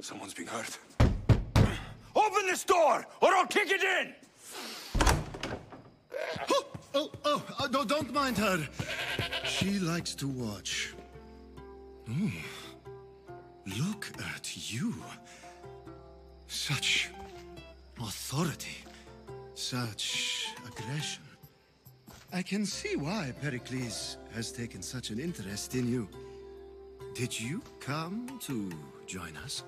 Someone's being hurt. Open this door, or I'll kick it in! No, don't mind her. She likes to watch. Look at you. Such authority. Such aggression. I can see why Pericles has taken such an interest in you. Did you come to join us?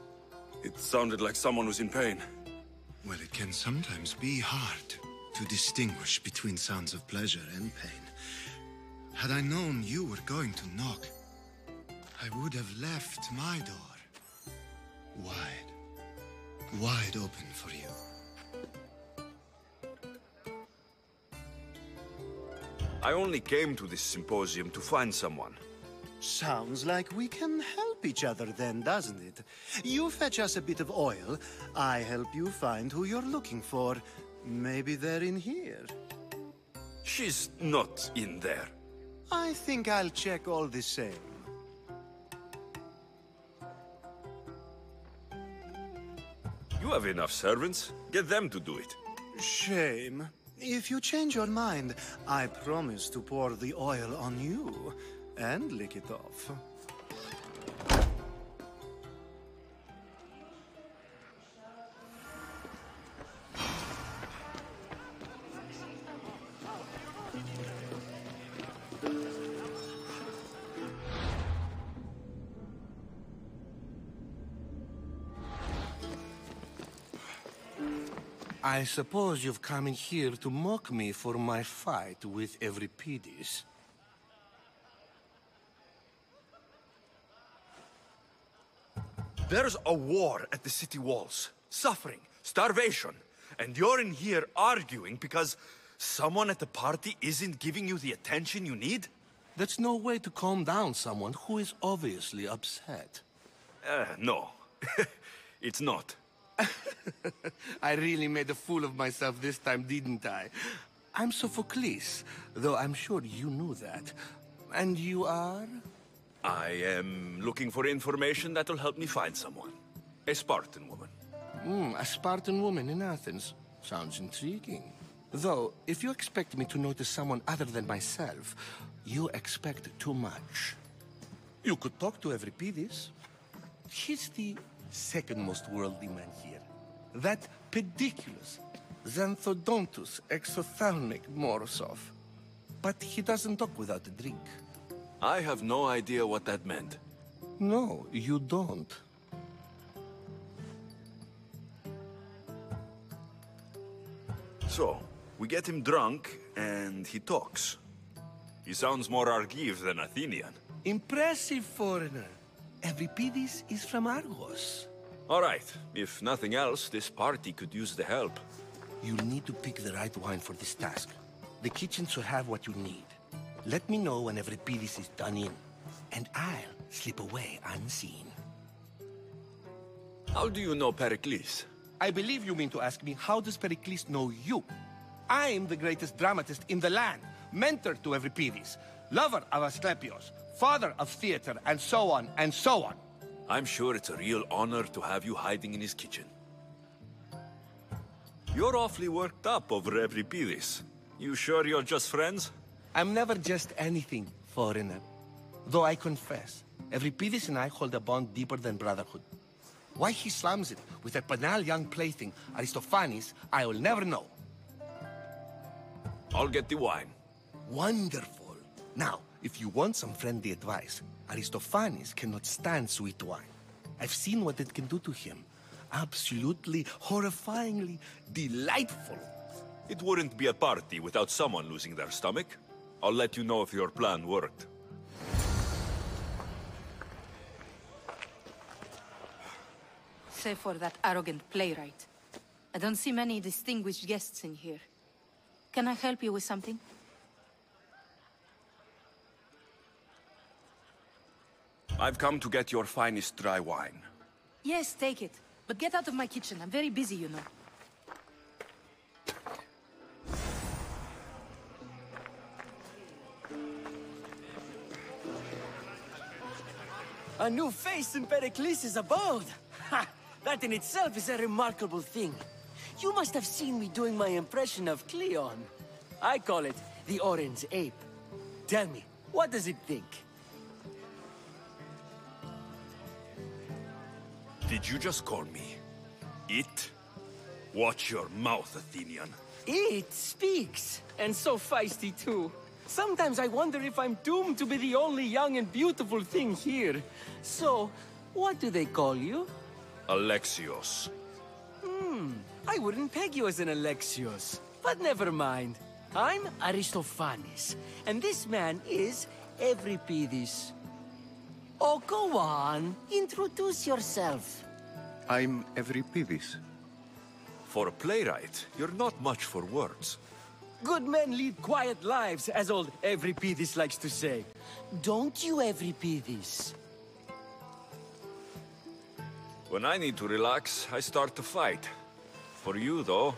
It sounded like someone was in pain. Well, it can sometimes be hard to distinguish between sounds of pleasure and pain. Had I known you were going to knock, I would have left my door wide open for you. I only came to this symposium to find someone. Sounds like we can help each other then, doesn't it? You fetch us a bit of oil, I help you find who you're looking for. Maybe they're in here. She's not in there. I think I'll check all the same. You have enough servants. Get them to do it. Shame. If you change your mind, I promise to pour the oil on you and lick it off. I suppose you've come in here to mock me for my fight with Euripides. There's a war at the city walls. Suffering, starvation. And you're in here arguing because someone at the party isn't giving you the attention you need? That's no way to calm down someone who is obviously upset. No. It's not. I really made a fool of myself this time, didn't I? I'm Sophocles, though I'm sure you knew that. And you are? I am looking for information that'll help me find someone. A Spartan woman. A Spartan woman in Athens. Sounds intriguing. Though, if you expect me to notice someone other than myself, you expect too much. You could talk to Euripides. He's the second most worldly man here. That pediculous, Xanthodontus exophthalmic Morosov. But he doesn't talk without a drink. I have no idea what that meant. No, you don't. So, we get him drunk, and he talks. He sounds more Argive than Athenian. Impressive, foreigner. Euripides is from Argos. All right, if nothing else, this party could use the help. You'll need to pick the right wine for this task. The kitchen should have what you need. Let me know when Euripides is done in, and I'll slip away unseen. How do you know Pericles? I believe you mean to ask me, how does Pericles know you? I'm the greatest dramatist in the land, mentor to Euripides, lover of Asclepios, father of theater, and so on, and so on. I'm sure it's a real honor to have you hiding in his kitchen. You're awfully worked up over Euripides. You sure you're just friends? I'm never just anything, foreigner. Though I confess, Euripides and I hold a bond deeper than brotherhood. Why he slams it with that banal young plaything, Aristophanes, I will never know. I'll get the wine. Wonderful. Now, if you want some friendly advice, Aristophanes cannot stand sweet wine. I've seen what it can do to him. Absolutely, horrifyingly delightful. It wouldn't be a party without someone losing their stomach. I'll let you know if your plan worked. Save for that arrogant playwright. I don't see many distinguished guests in here. Can I help you with something? I've come to get your finest dry wine. Yes, take it. But get out of my kitchen. I'm very busy, you know. A new face in Pericles' abode! Ha! That in itself is a remarkable thing. You must have seen me doing my impression of Cleon. I call it the Orange Ape. Tell me, what does it think? Did you just call me it? Watch your mouth, Athenian. It speaks, and so feisty too. Sometimes I wonder if I'm doomed to be the only young and beautiful thing here. So, what do they call you? Alexios. I wouldn't peg you as an Alexios. But never mind. I'm Aristophanes, and this man is Euripides. Oh, go on. Introduce yourself. I'm Euripides. For a playwright, you're not much for words. Good men lead quiet lives, as old Euripides likes to say. Don't you, Euripides? When I need to relax, I start to fight. For you, though.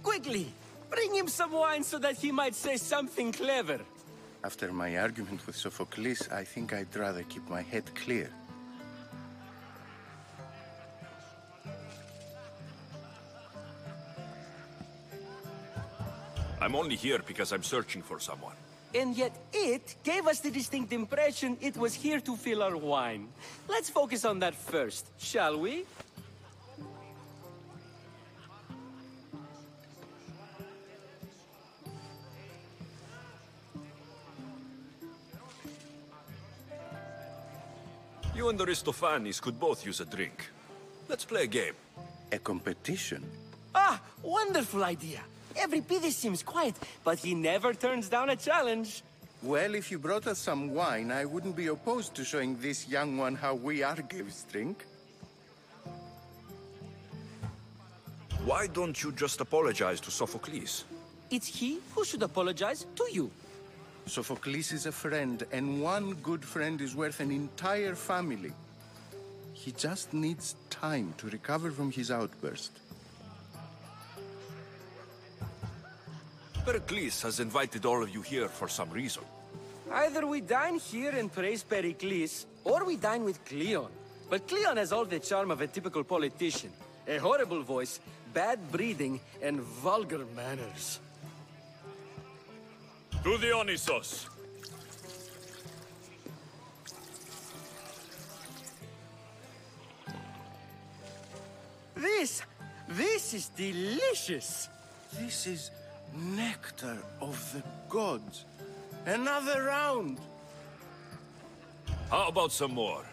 Quickly! Bring him some wine so that he might say something clever. After my argument with Sophocles, I think I'd rather keep my head clear. I'm only here because I'm searching for someone. And yet it gave us the distinct impression it was here to fill our wine. Let's focus on that first, shall we? You and Aristophanes could both use a drink. Let's play a game. A competition? Ah, wonderful idea. Euripides seems quiet, but he never turns down a challenge. Well, if you brought us some wine, I wouldn't be opposed to showing this young one how we Argives drink. Why don't you just apologize to Sophocles? It's he who should apologize to you. Sophocles is a friend, and one good friend is worth an entire family. He just needs time to recover from his outburst. Pericles has invited all of you here for some reason. Either we dine here and praise Pericles, or we dine with Cleon. But Cleon has all the charm of a typical politician. A horrible voice, bad breeding, and vulgar manners. To Dionysos! This is delicious! This is nectar of the gods. Another round! How about some more?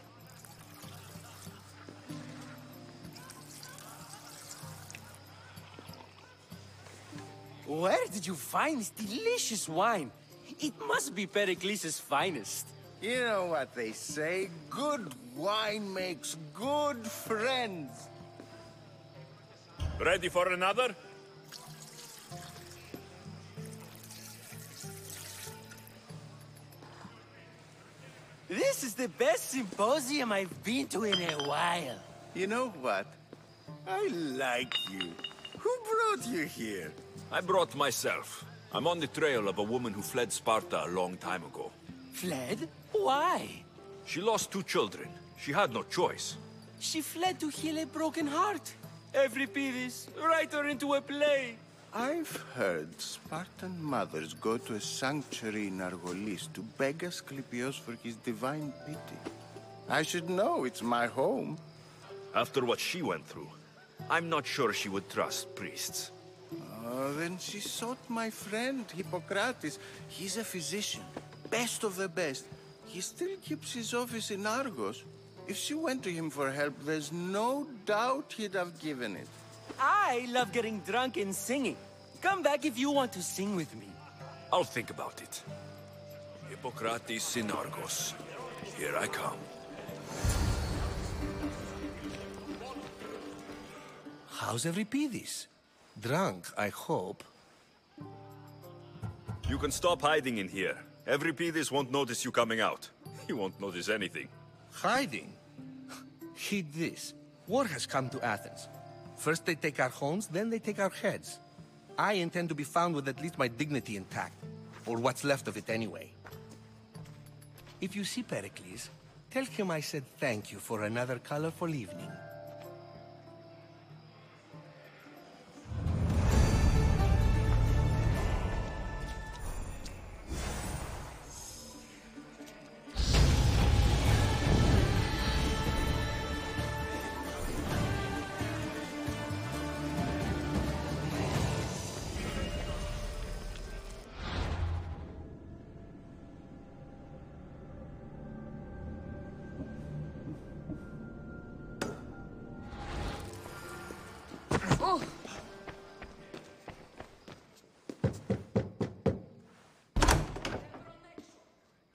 Where did you find this delicious wine? It must be Pericles' finest. You know what they say, good wine makes good friends. Ready for another? This is the best symposium I've been to in a while. You know what? I like you. Who brought you here? I brought myself. I'm on the trail of a woman who fled Sparta a long time ago. Fled? Why? She lost 2 children. She had no choice. She fled to heal a broken heart. Euripides, write her into a play. I've heard Spartan mothers go to a sanctuary in Argolis to beg Asclepios for his divine pity. I should know, it's my home. After what she went through, I'm not sure she would trust priests. Oh, then she sought my friend, Hippocrates. He's a physician, best of the best. He still keeps his office in Argos. If she went to him for help, there's no doubt he'd have given it. I love getting drunk and singing. Come back if you want to sing with me. I'll think about it. Hippocrates in Argos. Here I come. How's Euripides? Drunk, I hope. You can stop hiding in here. Euripides won't notice you coming out. He won't notice anything. Hiding? Heed this. War has come to Athens. First they take our homes, then they take our heads. I intend to be found with at least my dignity intact. Or what's left of it anyway. If you see Pericles, Tell him I said thank you for another colorful evening.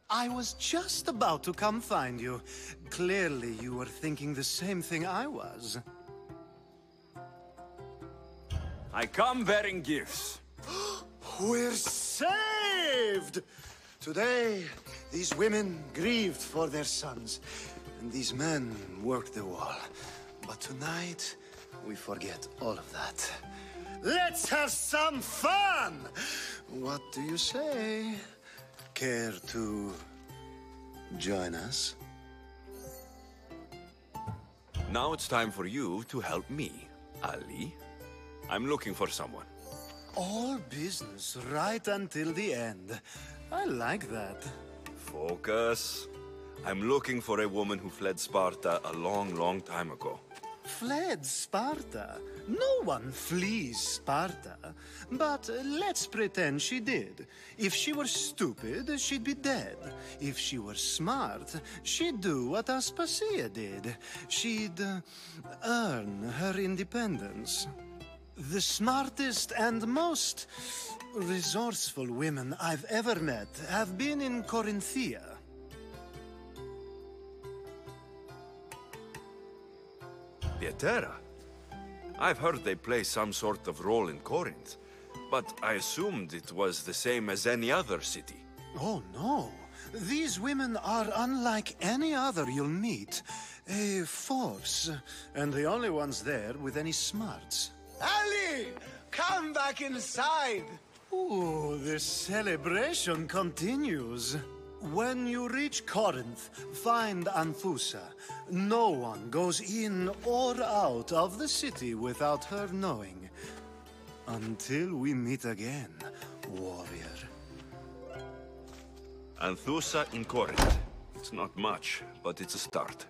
I was just about to come find you. Clearly, you were thinking the same thing I was. I come bearing gifts. We're saved! Today, these women grieved for their sons, and these men worked the wall. But tonight, we forget all of that. Let's have some fun! What do you say? Care to join us? Now it's time for you to help me, Ali. I'm looking for someone. All business right until the end. I like that. Focus. I'm looking for a woman who fled Sparta a long, long time ago. Fled Sparta? No one flees Sparta. But let's pretend she did. If she were stupid, she'd be dead. If she were smart, she'd do what Aspasia did. She'd earn her independence. The smartest and most resourceful women I've ever met have been in Corinthia. Pietera? I've heard they play some sort of role in Corinth, but I assumed it was the same as any other city. Oh, no. These women are unlike any other you'll meet. A force, and the only ones there with any smarts. Ali! Come back inside! Ooh, the celebration continues. When you reach Corinth, find Anthusa. No one goes in or out of the city without her knowing. Until we meet again, warrior. Anthusa in Corinth. It's not much, but it's a start.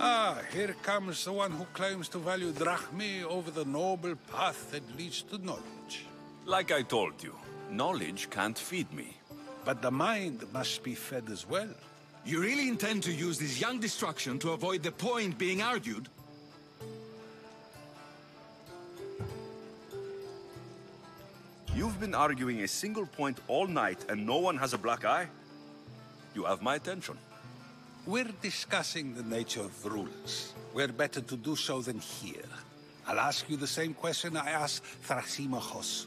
Ah, here comes the one who claims to value drachmae over the noble path that leads to knowledge. Like I told you, knowledge can't feed me. But the mind must be fed as well. You really intend to use this young destruction to avoid the point being argued? You've been arguing a single point all night and no one has a black eye? You have my attention. We're discussing the nature of rules. Where better to do so than here? I'll ask you the same question I asked Thrasymachos.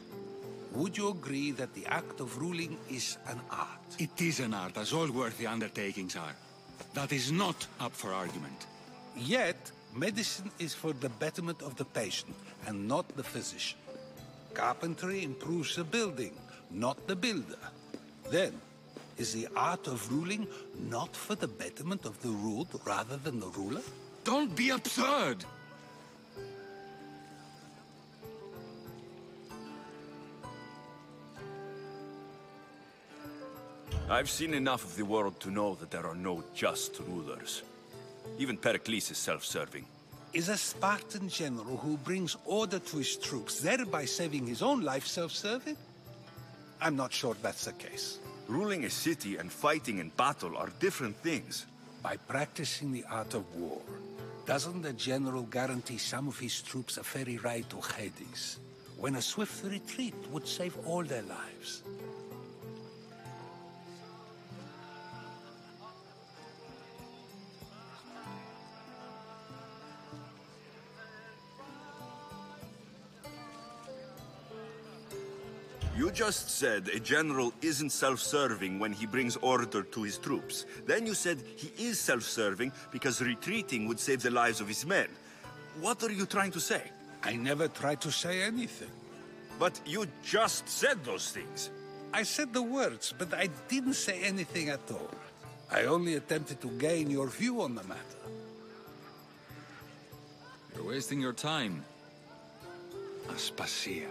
Would you agree that the act of ruling is an art? It is an art, as all worthy undertakings are. That is not up for argument. Yet, medicine is for the betterment of the patient, and not the physician. Carpentry improves the building, not the builder. Then, is the art of ruling not for the betterment of the ruled rather than the ruler? Don't be absurd! I've seen enough of the world to know that there are no just rulers. Even Pericles is self-serving. Is a Spartan general who brings order to his troops, thereby saving his own life, self-serving? I'm not sure that's the case. Ruling a city and fighting in battle are different things. By practicing the art of war, doesn't the general guarantee some of his troops a ferry ride to Hades, when a swift retreat would save all their lives? You just said a general isn't self-serving when he brings order to his troops. Then you said he is self-serving because retreating would save the lives of his men. What are you trying to say? I never tried to say anything. But you just said those things. I said the words, but I didn't say anything at all. I only attempted to gain your view on the matter. You're wasting your time. Aspasia.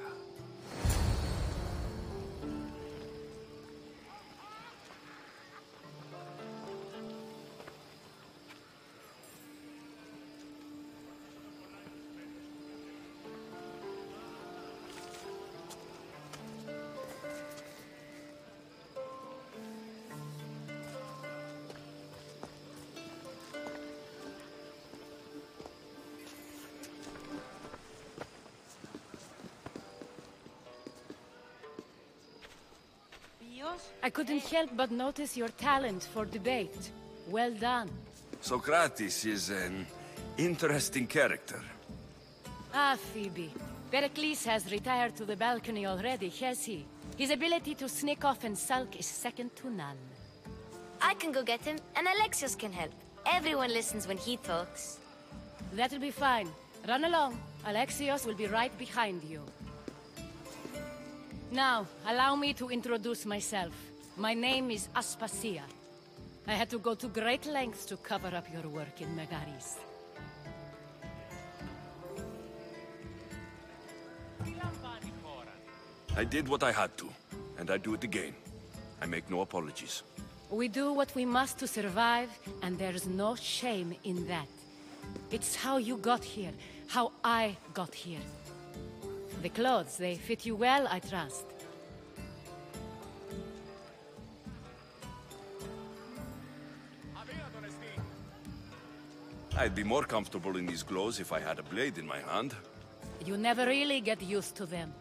I couldn't help but notice your talent for debate. Well done. Socrates is an interesting character. Ah, Phoebe. Pericles has retired to the balcony already, has he? His ability to sneak off and sulk is second to none. I can go get him, and Alexios can help. Everyone listens when he talks. That'll be fine. Run along. Alexios will be right behind you. Now, allow me to introduce myself. My name is Aspasia. I had to go to great lengths to cover up your work in Megaris. I did what I had to, and I do it again. I make no apologies. We do what we must to survive, and there's no shame in that. It's how you got here, how I got here. The clothes, they fit you well, I trust. I'd be more comfortable in these clothes if I had a blade in my hand. You never really get used to them.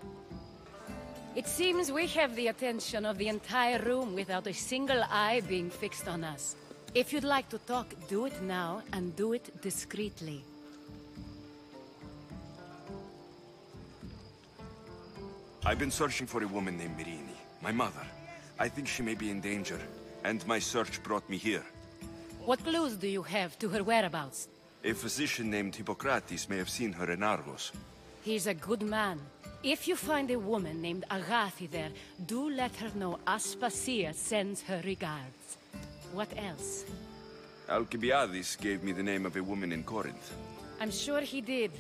It seems we have the attention of the entire room without a single eye being fixed on us. If you'd like to talk, do it now, and do it discreetly. I've been searching for a woman named Mirini, my mother. I think she may be in danger, and my search brought me here. What clues do you have to her whereabouts? A physician named Hippocrates may have seen her in Argos. He's a good man. If you find a woman named Agathi there, do let her know Aspasia sends her regards. What else? Alcibiades gave me the name of a woman in Corinth. I'm sure he did.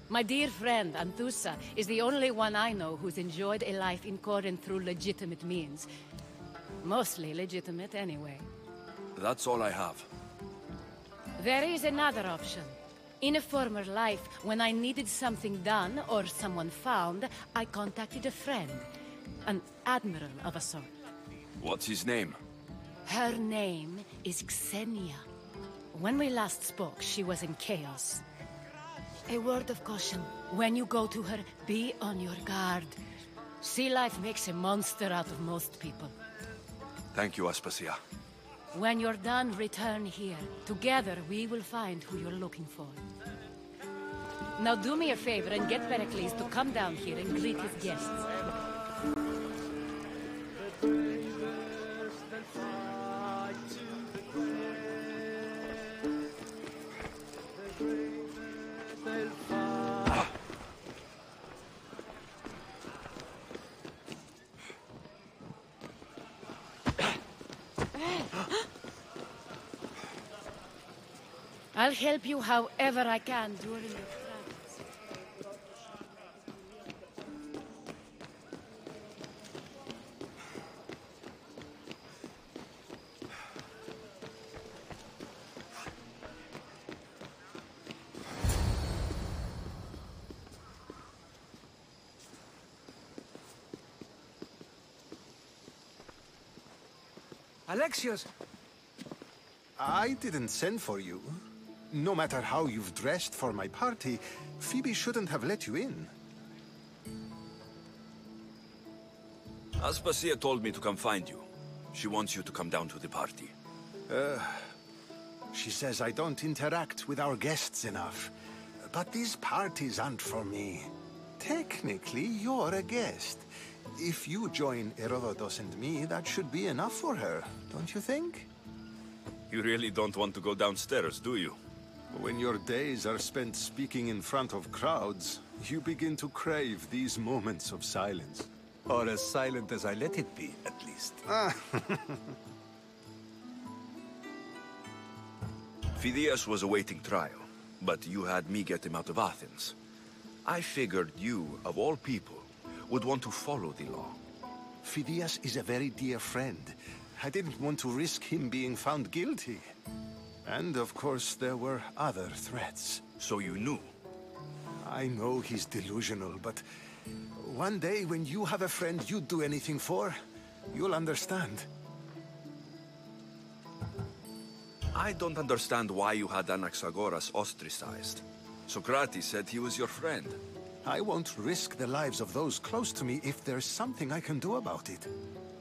My dear friend, Anthusa, is the only one I know who's enjoyed a life in Corinth through legitimate means. Mostly legitimate, anyway. That's all I have. There is another option. In a former life, when I needed something done or someone found, I contacted a friend. An admiral of a sort. What's his name? Her name is Xenia. When we last spoke, she was in chaos. A word of caution. When you go to her, be on your guard. Sea life makes a monster out of most people. Thank you, Aspasia. When you're done, return here. Together, we will find who you're looking for. Now do me a favor and get Pericles to come down here and greet his guests. I'll help you however I can during your travels. Alexios! I didn't send for you. No matter how you've dressed for my party, Phoebe shouldn't have let you in. Aspasia told me to come find you. She wants you to come down to the party. She says I don't interact with our guests enough. But these parties aren't for me. Technically, you're a guest. If you join Herodotus and me, that should be enough for her, don't you think? You really don't want to go downstairs, do you? When your days are spent speaking in front of crowds, you begin to crave these moments of silence. Or as silent as I let it be, at least. Phidias was awaiting trial, but you had me get him out of Athens. I figured you, of all people, would want to follow the law. Phidias is a very dear friend. I didn't want to risk him being found guilty. And of course, there were other threats. So you knew? I know he's delusional, but one day when you have a friend you'd do anything for, you'll understand. I don't understand why you had Anaxagoras ostracized. Socrates said he was your friend. I won't risk the lives of those close to me if there's something I can do about it.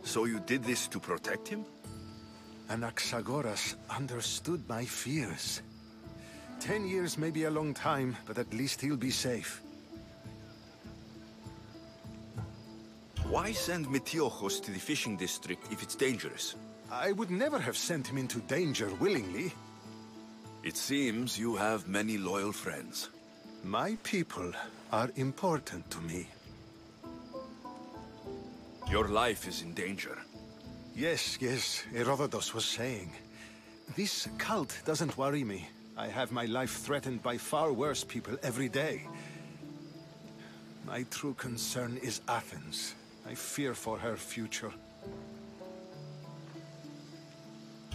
So you did this to protect him? Anaxagoras understood my fears. 10 years may be a long time, but at least he'll be safe. Why send Metiochos to the fishing district if it's dangerous? I would never have sent him into danger willingly. It seems you have many loyal friends. My people are important to me. Your life is in danger. Yes, Herodotus was saying. This cult doesn't worry me. I have my life threatened by far worse people every day. My true concern is Athens. I fear for her future.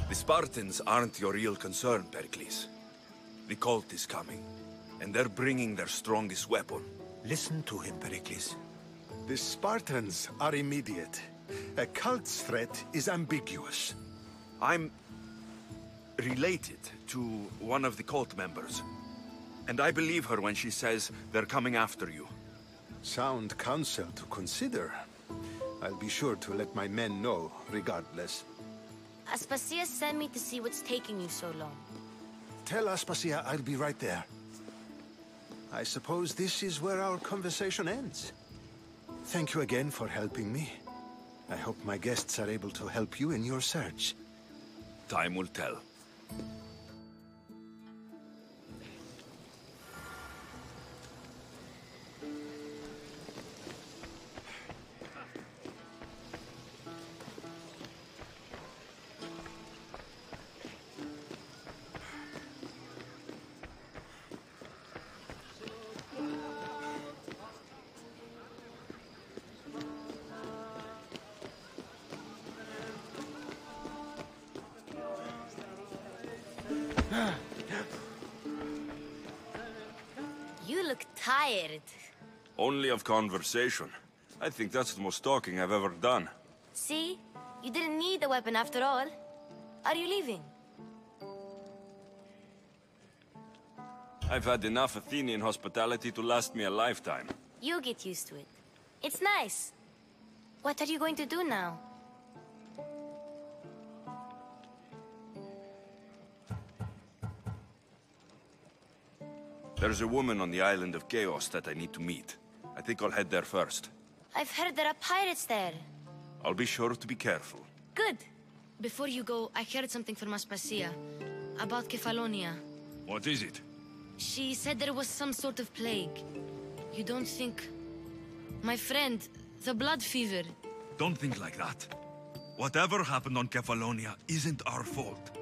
The Spartans aren't your real concern, Pericles. The cult is coming, and they're bringing their strongest weapon. Listen to him, Pericles. The Spartans are immediate. A cult's threat is ambiguous. I'm related to one of the cult members, and I believe her when she says they're coming after you. Sound counsel to consider. I'll be sure to let my men know, regardless. Aspasia sent me to see what's taking you so long. Tell Aspasia I'll be right there. I suppose this is where our conversation ends. Thank you again for helping me. I hope my guests are able to help you in your search. Time will tell. You look tired. Only of conversation. I think that's the most talking I've ever done. See? You didn't need the weapon after all. Are you leaving? I've had enough Athenian hospitality to last me a lifetime. You'll get used to it. It's nice. What are you going to do now? There's a woman on the island of Chaos that I need to meet. I think I'll head there first. I've heard there are pirates there. I'll be sure to be careful. Good. Before you go, I heard something from Aspasia. About Kefalonia. What is it? She said there was some sort of plague. You don't think... My friend, the blood fever. Don't think like that. Whatever happened on Kefalonia isn't our fault.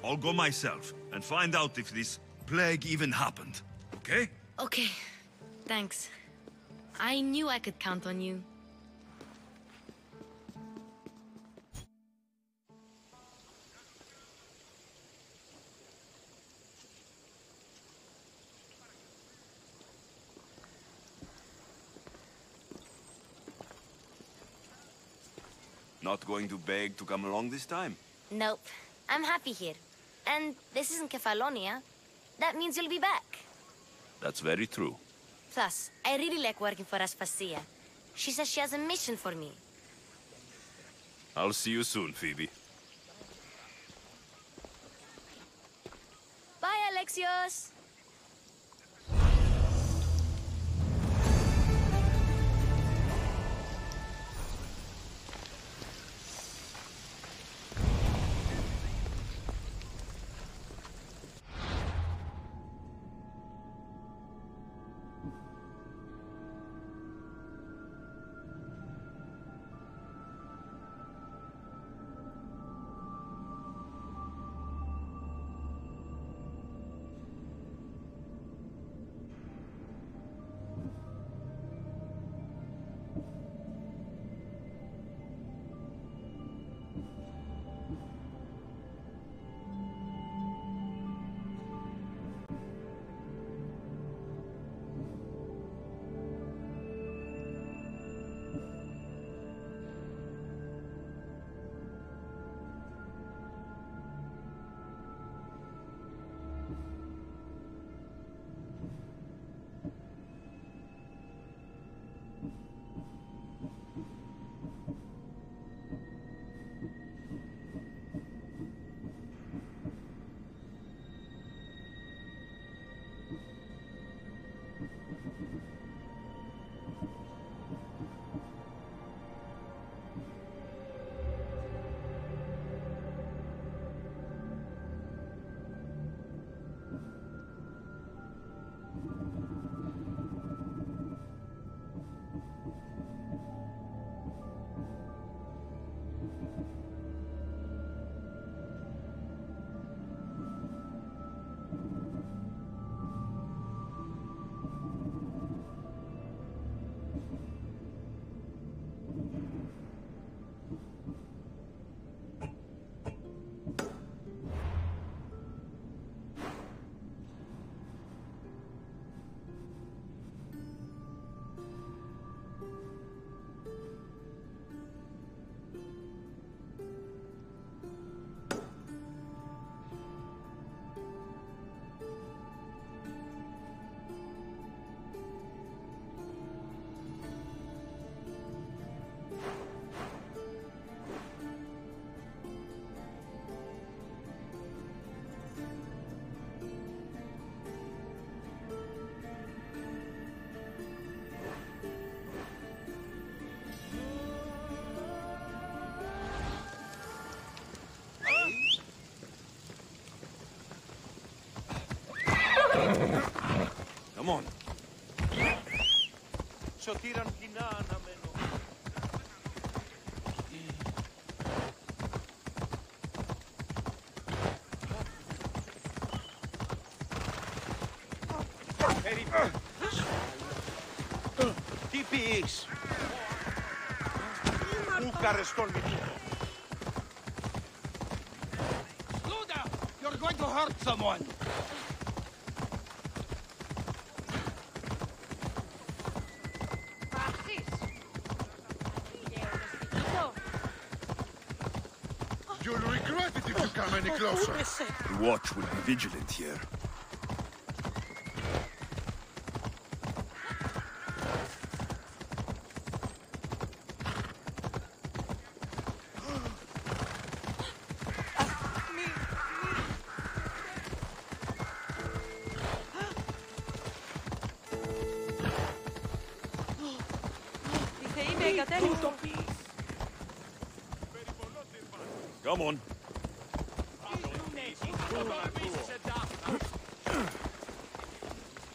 I'll go myself and find out if this plague even happened. Okay? Okay. Thanks. I knew I could count on you. Not going to beg to come along this time? Nope. I'm happy here. And this isn't Kefalonia. That means you'll be back. That's very true. Plus, I really like working for Aspasia. She says she has a mission for me. I'll see you soon, Phoebe. Bye, Alexios! Come on. Σωτήραν κοινά αναμένω. Τι πεις? Πού καρεστόν μητώ? Luda! You're going to hurt someone! You'll regret it if you come any closer. The watch will be vigilant here. Come on.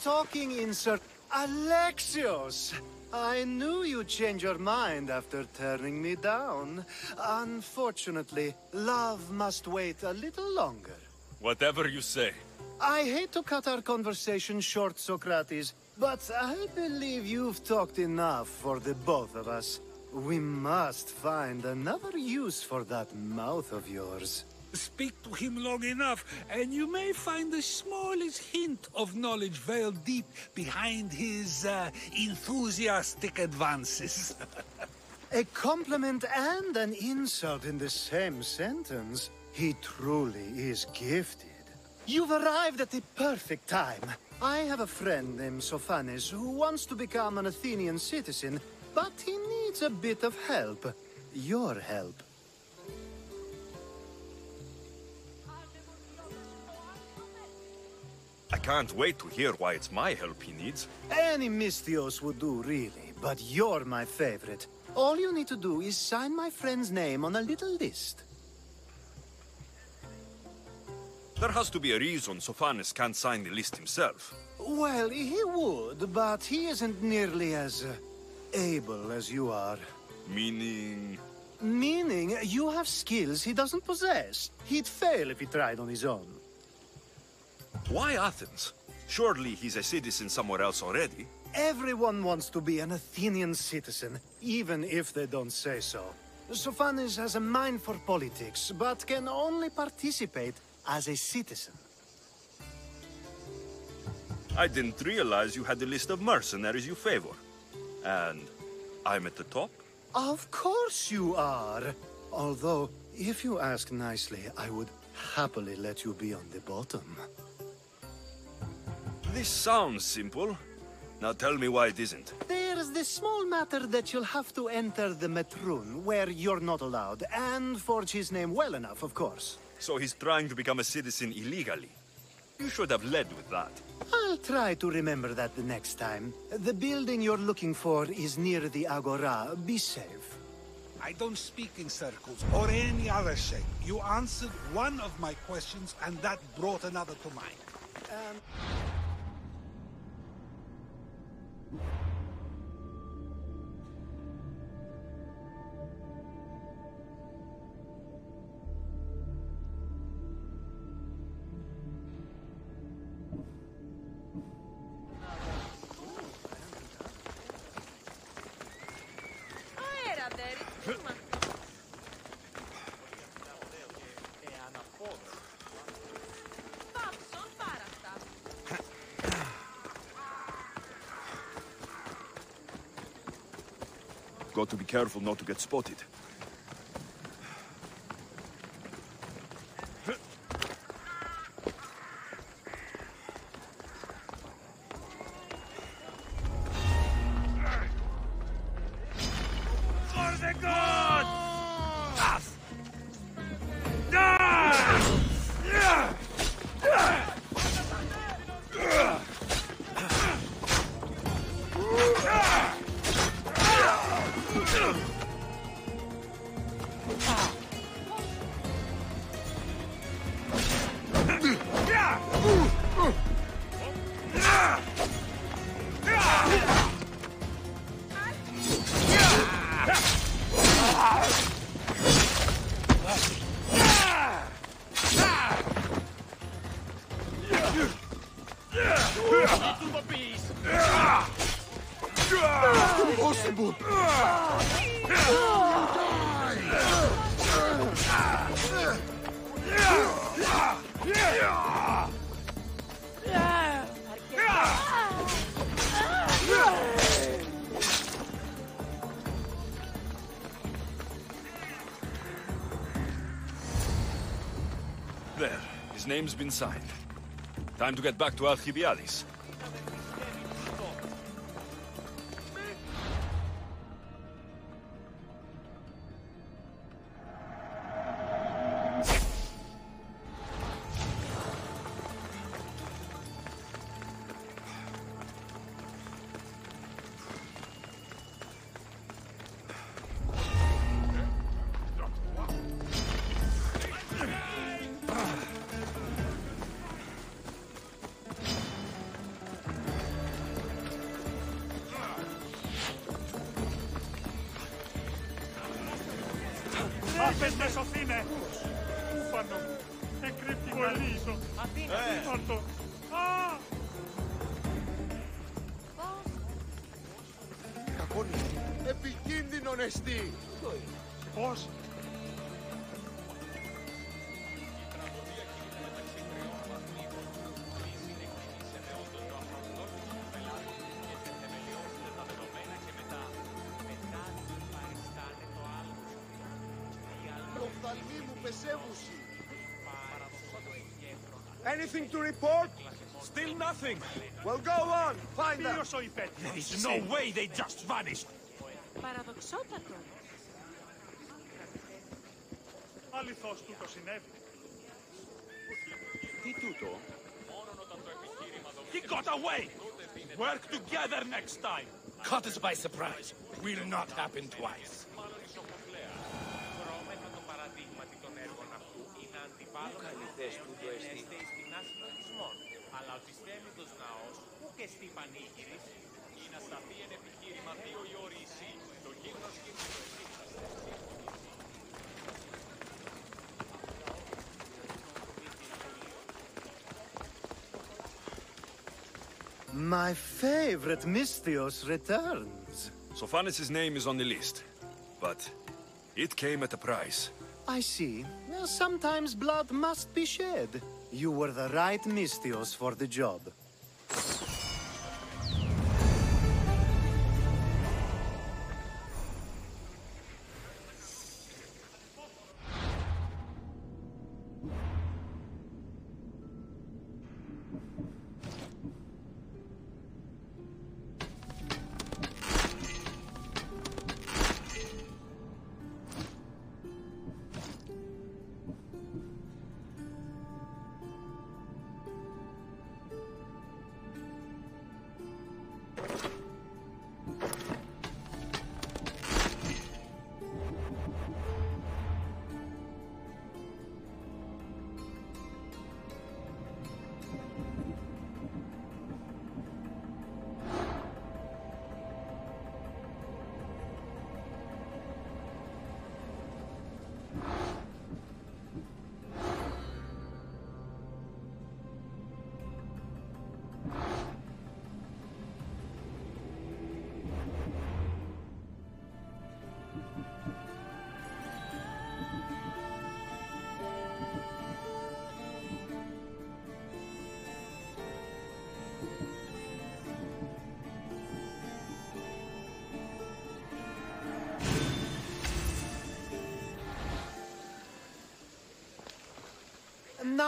Talking insert. Alexios! I knew you'd change your mind after turning me down. Unfortunately, love must wait a little longer. Whatever you say. I hate to cut our conversation short, Socrates, but I believe you've talked enough for the both of us. We must find another use for that mouth of yours. Speak to him long enough, and you may find the smallest hint of knowledge veiled deep behind his enthusiastic advances. A compliment and an insult in the same sentence. He truly is gifted. You've arrived at the perfect time. I have a friend named Sophanes who wants to become an Athenian citizen, but he needs a bit of help. Your help. I can't wait to hear why it's my help he needs. Any Mystios would do, really, but you're my favorite. All you need to do is sign my friend's name on a little list. There has to be a reason Sophanes can't sign the list himself. Well, he would, but he isn't nearly as able as you are. Meaning... Meaning, you have skills he doesn't possess. He'd fail if he tried on his own. Why Athens? Surely he's a citizen somewhere else already. Everyone wants to be an Athenian citizen, even if they don't say so. Sophanes has a mind for politics, but can only participate as a citizen. I didn't realize you had a list of mercenaries you favor. And I'm at the top? Of course you are. Although, if you ask nicely, I would happily let you be on the bottom. This sounds simple. Now tell me why it isn't. There's this small matter that you'll have to enter the Metroon, where you're not allowed, and forge his name well enough, of course. So he's trying to become a citizen illegally. You should have led with that. I'll try to remember that the next time. The building you're looking for is near the Agora. Be safe. I don't speak in circles or any other shape. You answered one of my questions, and that brought another to mind. Got to be careful not to get spotted. For the gods! Impossible! There, his name's been signed. Time to get back to Alcibiades. Απέντε σωθήνε! Ούφανο! Εκρύπτικο ελίσο! Τόρτο! Α! Κακόνι, επικίνδυνον εστί! Πώς? Οφθαλμοί μου πεσέβουσι! Anything to report? Still nothing. Well, go on. Find them. There is no way they just vanished. Παραδοξότατο. Αληθώς τούτο συνέβη. Τι τούτο? He got away! Work together next time! Caught us by surprise. Will not happen twice. Αλλά ο τιστέμιτος ναός ούτε στη πανήγυρης ή να σταθεί εν επιχείρημα 2 η ώρη εσύ, το γύμνος και το My favorite Misthios returns. Sophanis' name is on the list, but it came at a price. I see. Well, sometimes blood must be shed. You were the right Misthios for the job.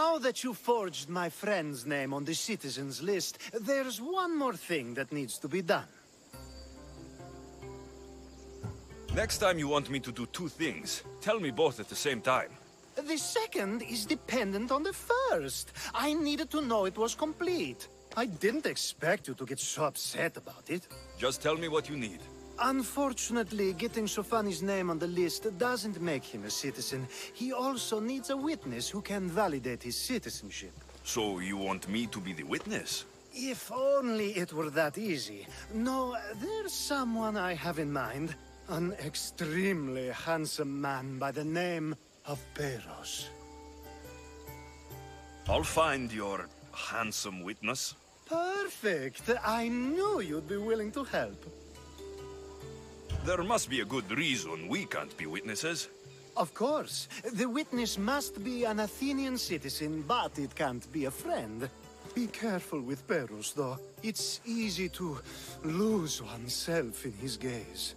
Now that you forged my friend's name on the citizens list, there's one more thing that needs to be done. Next time you want me to do 2 things, tell me both at the same time. The second is dependent on the first. I needed to know it was complete. I didn't expect you to get so upset about it. Just tell me what you need. Unfortunately, getting Sophanis' name on the list doesn't make him a citizen. He also needs a witness who can validate his citizenship. So you want me to be the witness? If only it were that easy. No, there's someone I have in mind. An extremely handsome man by the name of Peros. I'll find your handsome witness. Perfect. I knew you'd be willing to help. There must be a good reason we can't be witnesses. Of course. The witness must be an Athenian citizen, but it can't be a friend. Be careful with Peros, though. It's easy to lose oneself in his gaze.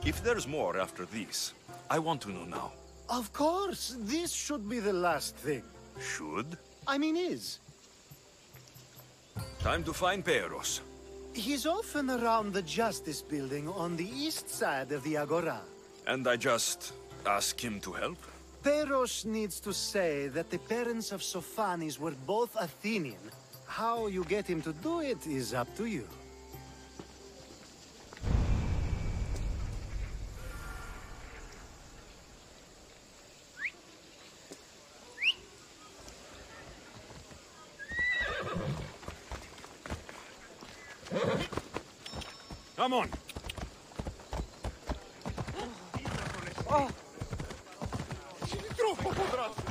If there's more after this, I want to know now. Of course. This should be the last thing. Should? I mean is. Time to find Peros. He's often around the Justice Building on the east side of the Agora. And I just ask him to help? Peros needs to say that the parents of Sophanis were both Athenian. How you get him to do it is up to you. Come on. Oh. Troppo quadrato.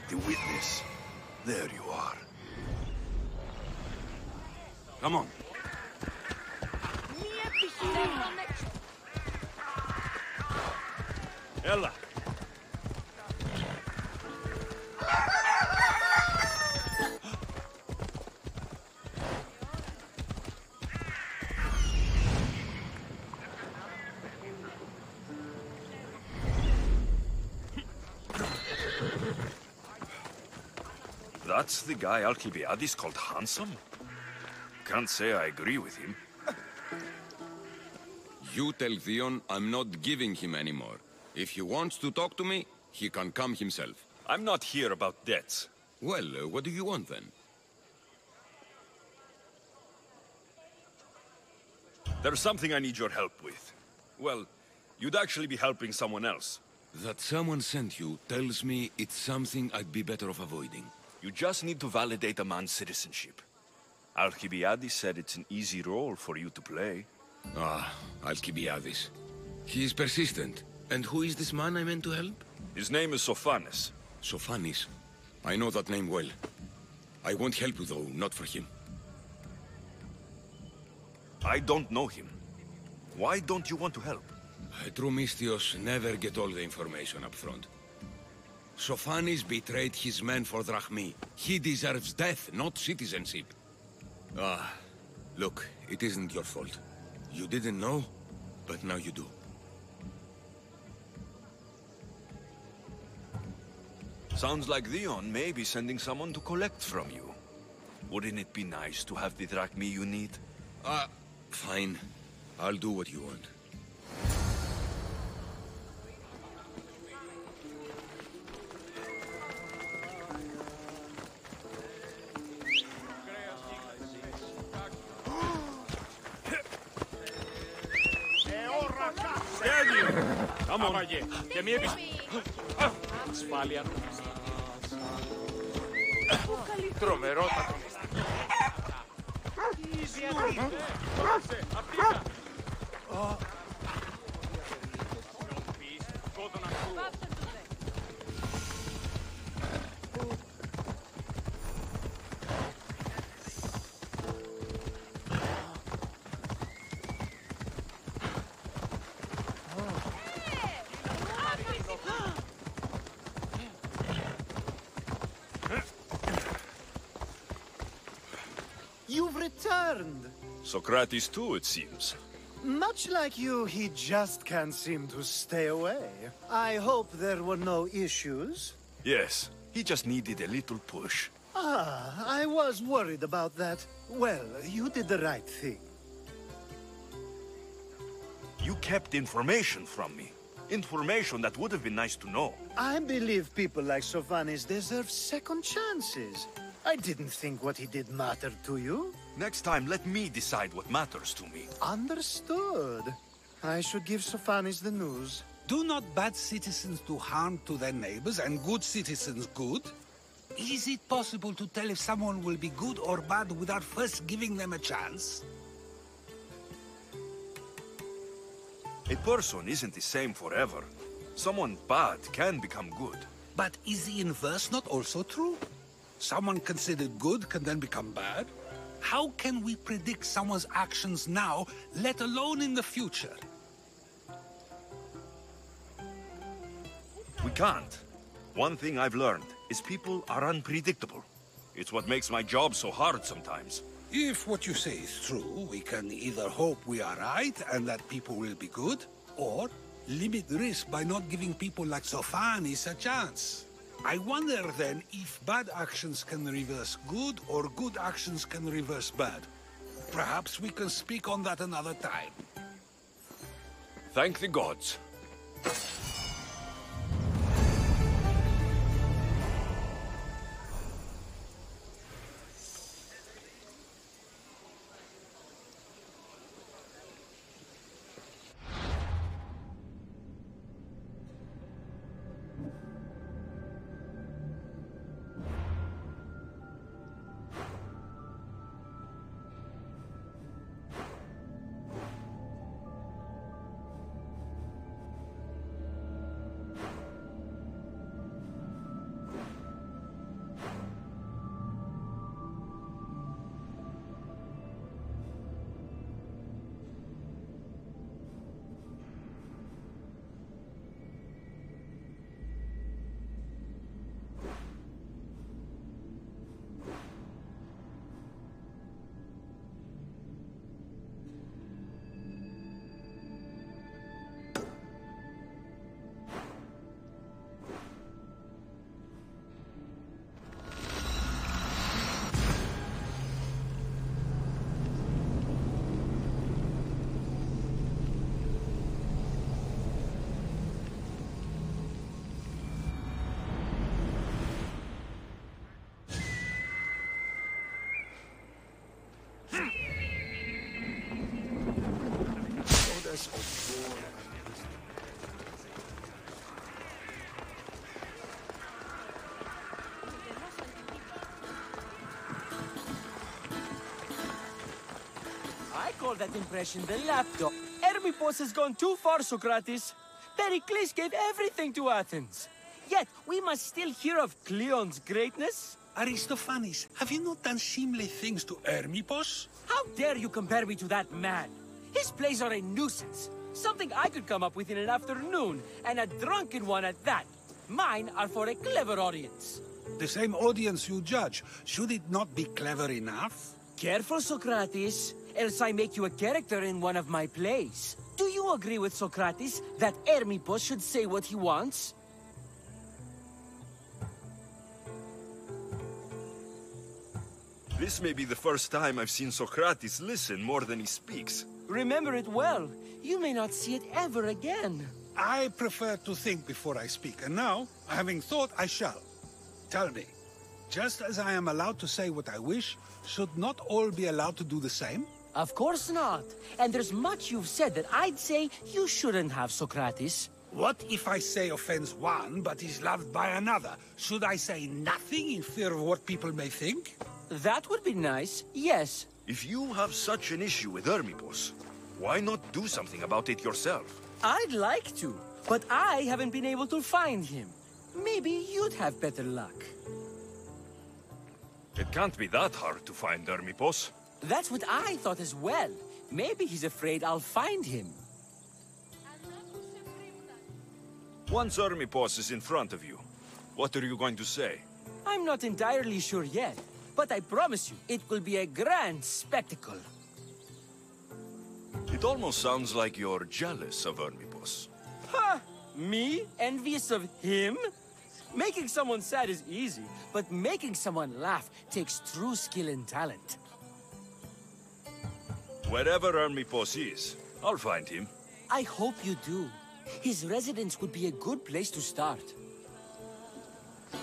The witness. There you are. Come on. Ella. That's the guy Alcibiades called handsome? Can't say I agree with him. You tell Theon I'm not giving him anymore. If he wants to talk to me, he can come himself. I'm not here about debts. Well, what do you want then? There's something I need your help with. Well, you'd actually be helping someone else. That someone sent you tells me it's something I'd be better off avoiding. You just need to validate a man's citizenship. Alcibiades said it's an easy role for you to play. Ah, Alcibiades. He is persistent. And who is this man I meant to help? His name is Sophanes. Sophanes? I know that name well. I won't help you though, not for him. I don't know him. Why don't you want to help? True Mystios never get all the information up front. Sophanes betrayed his men for Drachmi. He deserves death, not citizenship. Ah, look, it isn't your fault. You didn't know, but now you do. Sounds like Theon may be sending someone to collect from you. Wouldn't it be nice to have the drachmi you need? Fine. I'll do what you want. Come on. Και μία ασφάλεια. Τρομερό τα You've returned. Socrates too, it seems. Much like you, he just can't seem to stay away. I hope there were no issues. Yes, he just needed a little push. I was worried about that. Well, you did the right thing. You kept information from me. Information that would have been nice to know. I believe people like Sophanes deserve second chances. I didn't think what he did mattered to you. Next time, let me decide what matters to me. Understood. I should give Sophanes the news. Do not bad citizens do harm to their neighbors and good citizens good? Is it possible to tell if someone will be good or bad without first giving them a chance? A person isn't the same forever. Someone bad can become good. But is the inverse not also true? Someone considered good can then become bad? How can we predict someone's actions now, let alone in the future? We can't. One thing I've learned is people are unpredictable. It's what makes my job so hard sometimes. If what you say is true, we can either hope we are right and that people will be good, or limit the risk by not giving people like Sophanes a chance. I wonder then if bad actions can reverse good or good actions can reverse bad. Perhaps we can speak on that another time. Thank the gods. call that impression the lapdog. Hermippos has gone too far, Socrates. Pericles gave everything to Athens. Yet, we must still hear of Cleon's greatness. Aristophanes, have you not done seemly things to Hermippos? How dare you compare me to that man? His plays are a nuisance. Something I could come up with in an afternoon, and a drunken one at that. Mine are for a clever audience. The same audience you judge. Should it not be clever enough? Careful, Socrates, else I make you a character in one of my plays. Do you agree with Socrates that Hermippos should say what he wants? This may be the first time I've seen Socrates listen more than he speaks. Remember it well. You may not see it ever again. I prefer to think before I speak, and now, having thought, I shall. Tell me, just as I am allowed to say what I wish, should not all be allowed to do the same? Of course not. And there's much you've said that I'd say you shouldn't have, Socrates. What if I say offends one, but is loved by another? Should I say nothing in fear of what people may think? That would be nice, yes. If you have such an issue with Hermippos, why not do something about it yourself? I'd like to, but I haven't been able to find him. Maybe you'd have better luck. It can't be that hard to find Hermippos. That's what I thought as well. Maybe he's afraid I'll find him. Once Hermippos is in front of you, what are you going to say? I'm not entirely sure yet, but I promise you, it will be a grand spectacle. It almost sounds like you're jealous of Hermippos. Ha! Me? Envious of him? Making someone sad is easy, but making someone laugh takes true skill and talent. Wherever Hermippos is, I'll find him. I hope you do. His residence would be a good place to start. The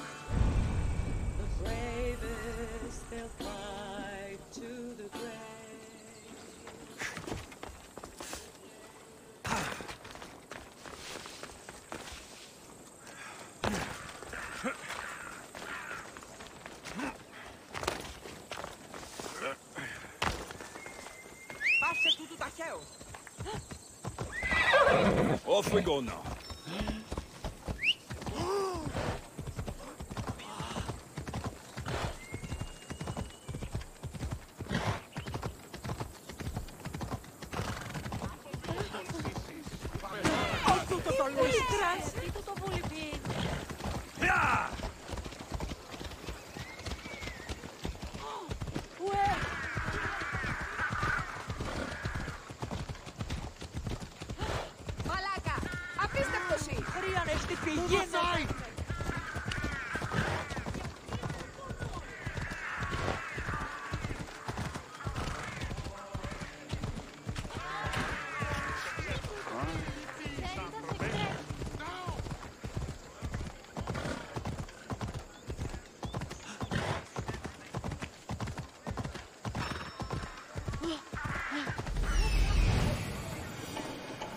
bravest, they'll fly to the grave. Off we go now.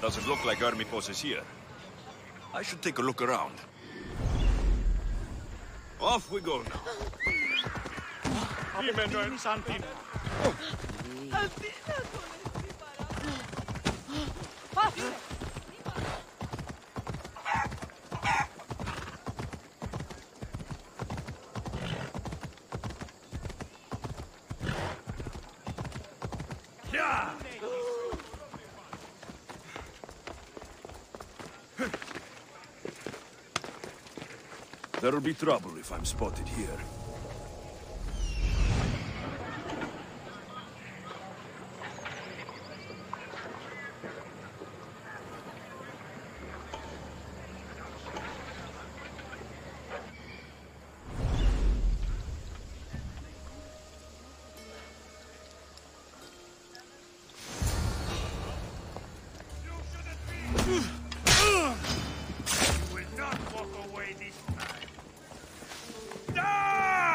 Doesn't look like Hermippos is here. I should take a look around. Off we go now. There'll be trouble if I'm spotted here. Die!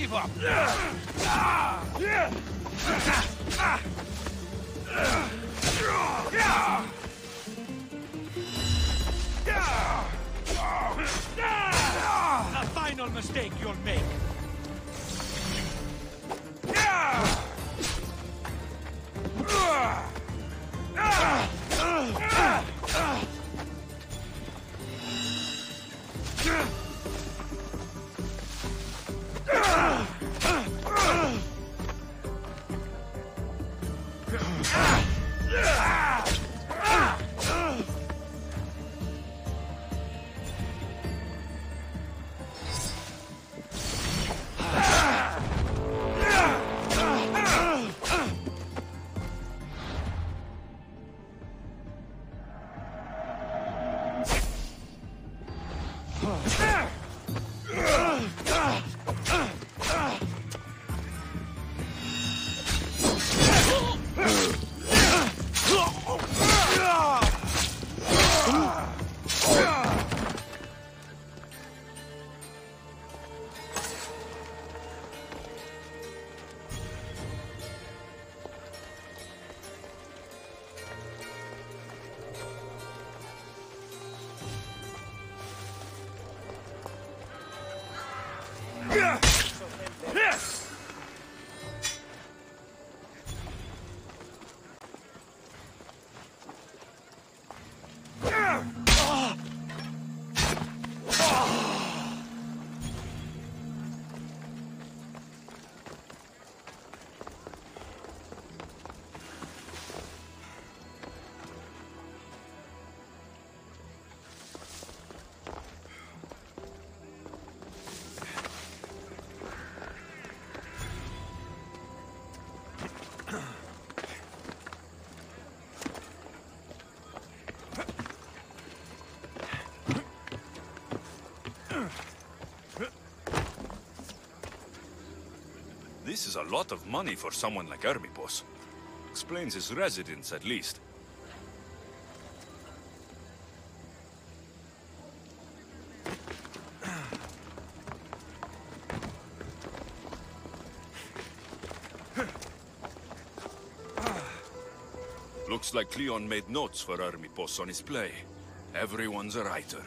Keep up! The final mistake you'll make. This is a lot of money for someone like Hermipos. Explains his residence, at least. Looks like Cleon made notes for Hermipos on his play. Everyone's a writer.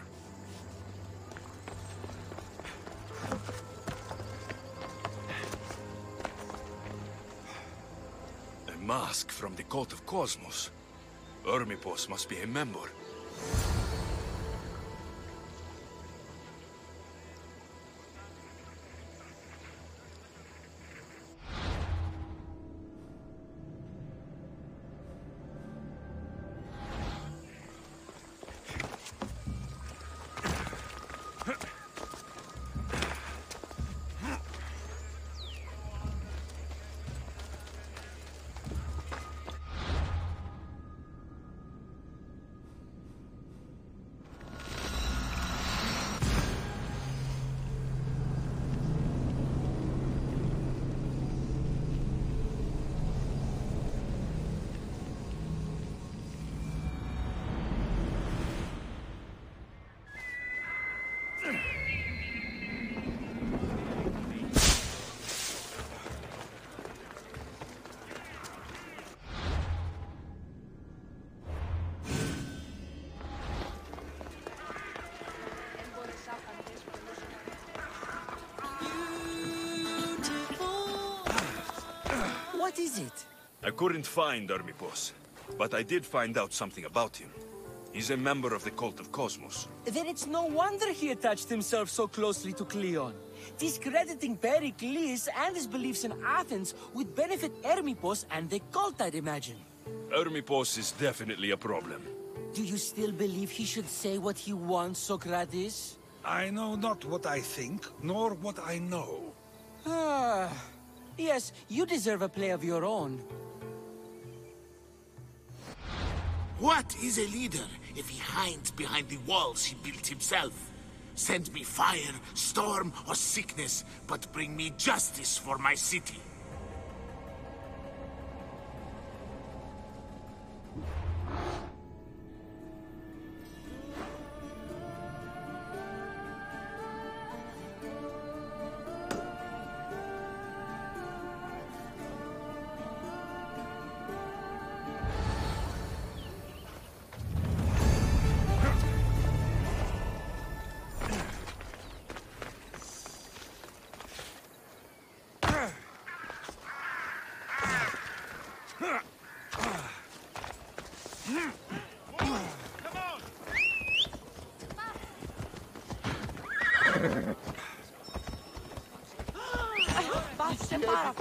Mask from the Cult of Cosmos. Hermipos must be a member. What is it? I couldn't find Hermipos, but I did find out something about him. He's a member of the Cult of Cosmos. Then it's no wonder he attached himself so closely to Cleon. Discrediting Pericles and his beliefs in Athens would benefit Hermipos and the cult, I'd imagine. Hermipos is definitely a problem. Do you still believe he should say what he wants, Socrates? I know not what I think, nor what I know. Ah, yes, you deserve a play of your own. What is a leader if he hides behind the walls he built himself? Send me fire, storm, or sickness, but bring me justice for my city. Άσε πάρα.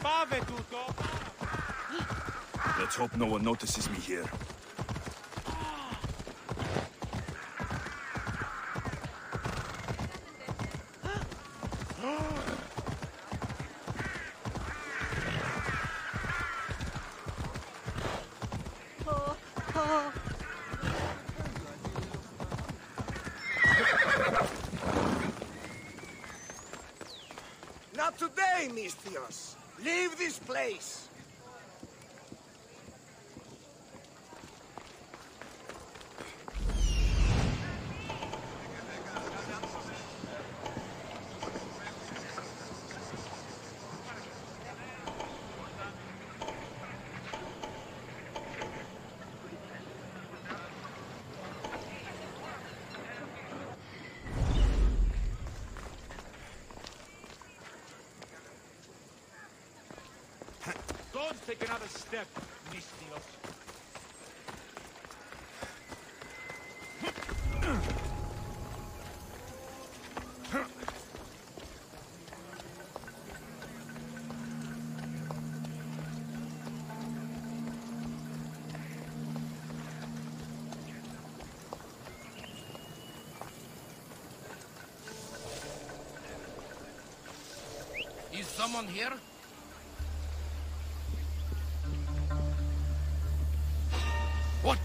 Πάμε τούτο. Let's hope no one notices me here. Not today, Misthios. Leave this place. Don't take another step, Misthios. Is someone here? What?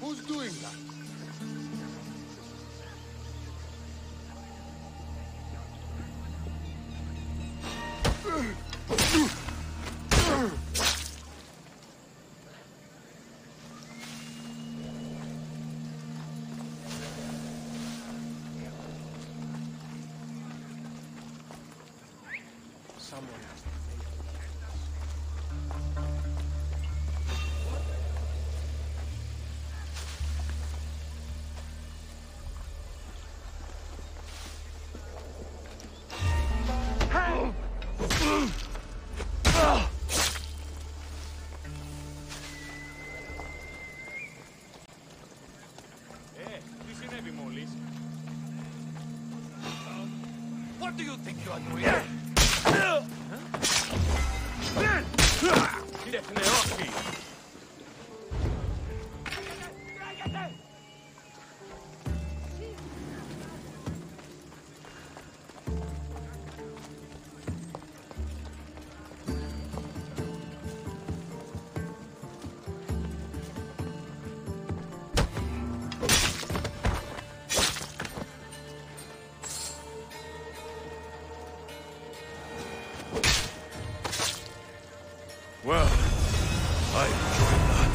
Who's doing that? Someone has to Τι συνέβη μόλις? What do you think you are doing? Τεχνεώθη! Well, I enjoyed that.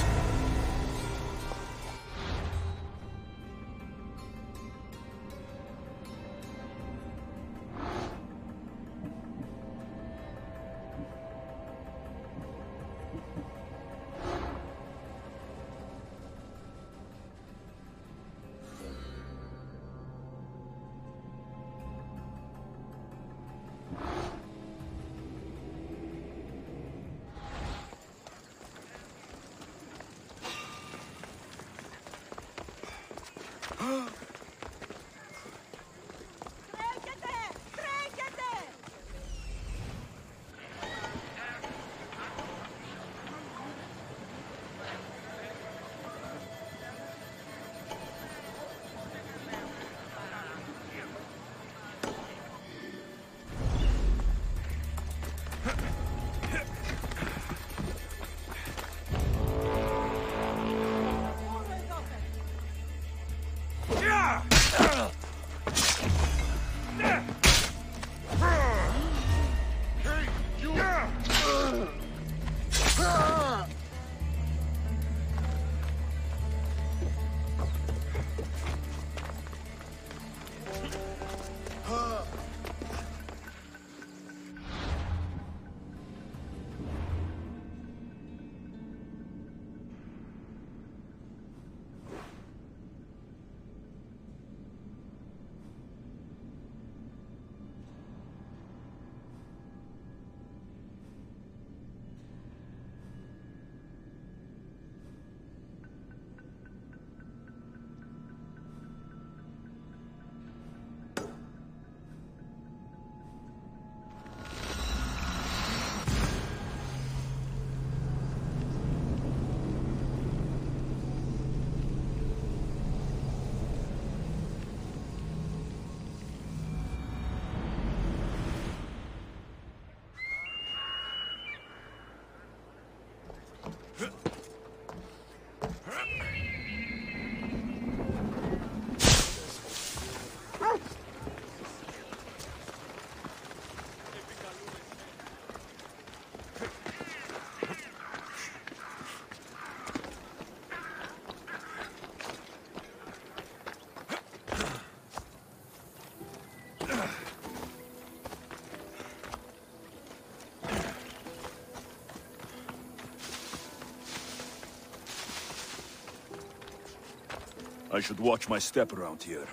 I should watch my step around here.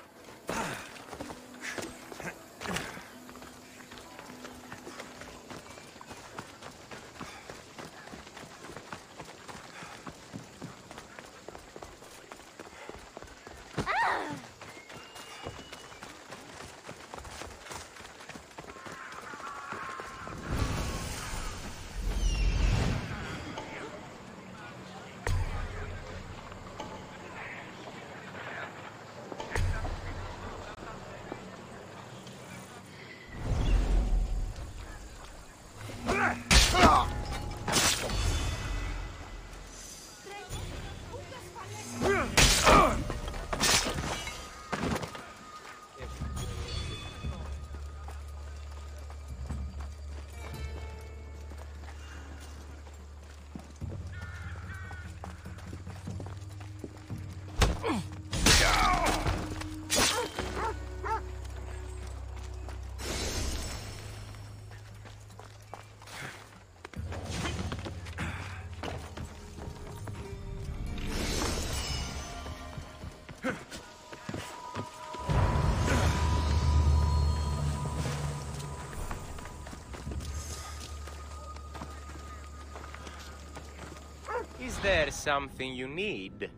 Is there something you need?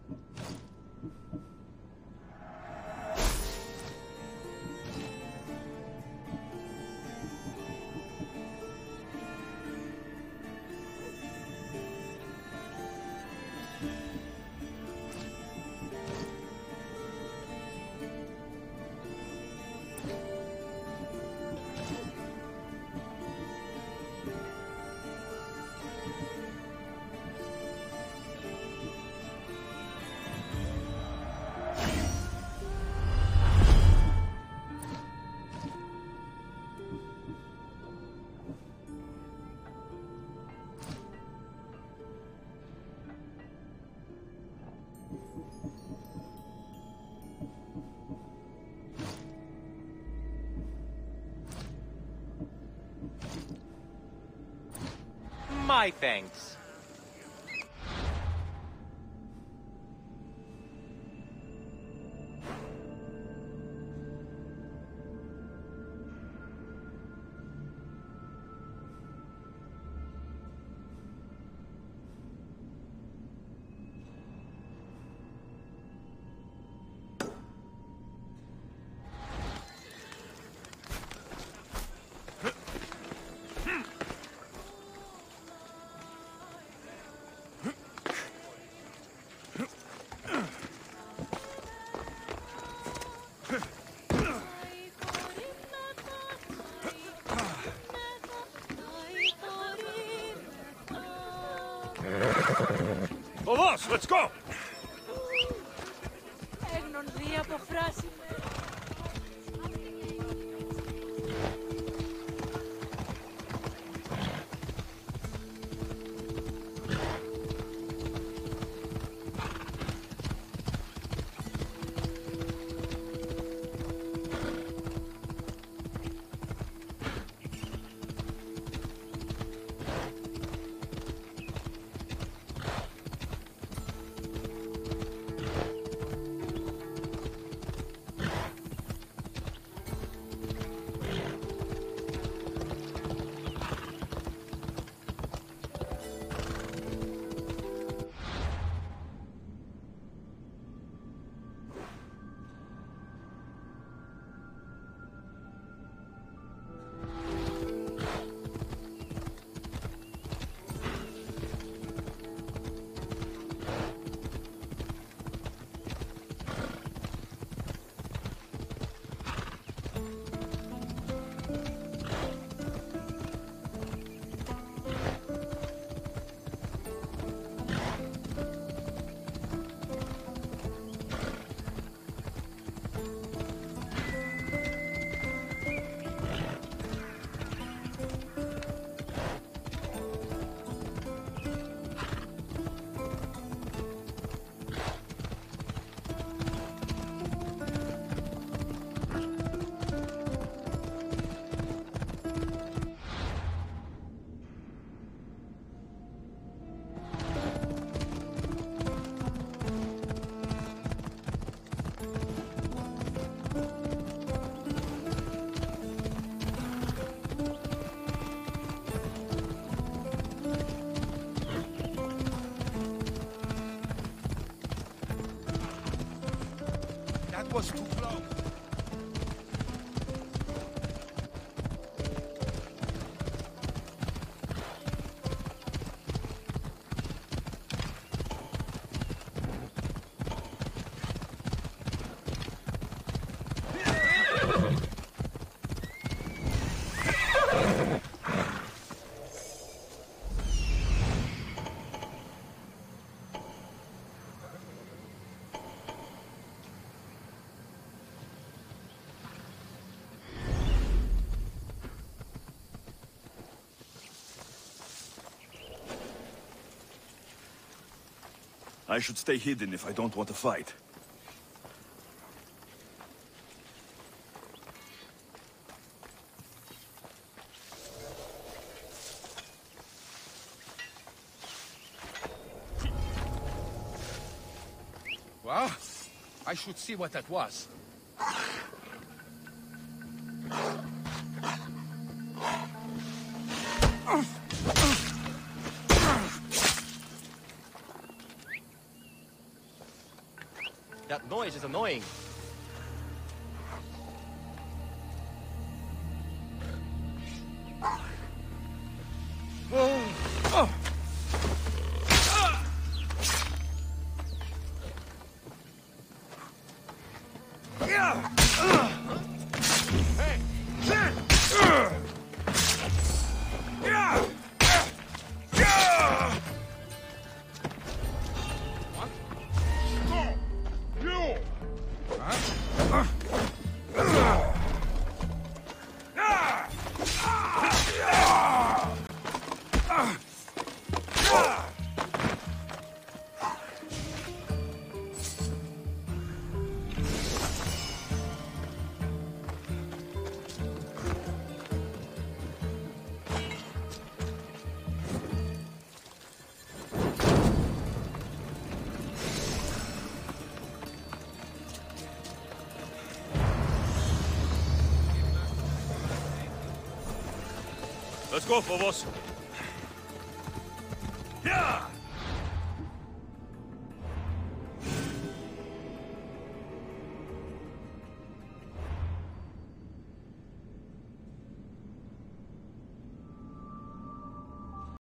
My thanks. Vamos, let's go! Έγνον δει από φράση. was too long. I should stay hidden if I don't want to fight. Well, I should see what that was. That noise is annoying. Let's go, Phobos. Yeah!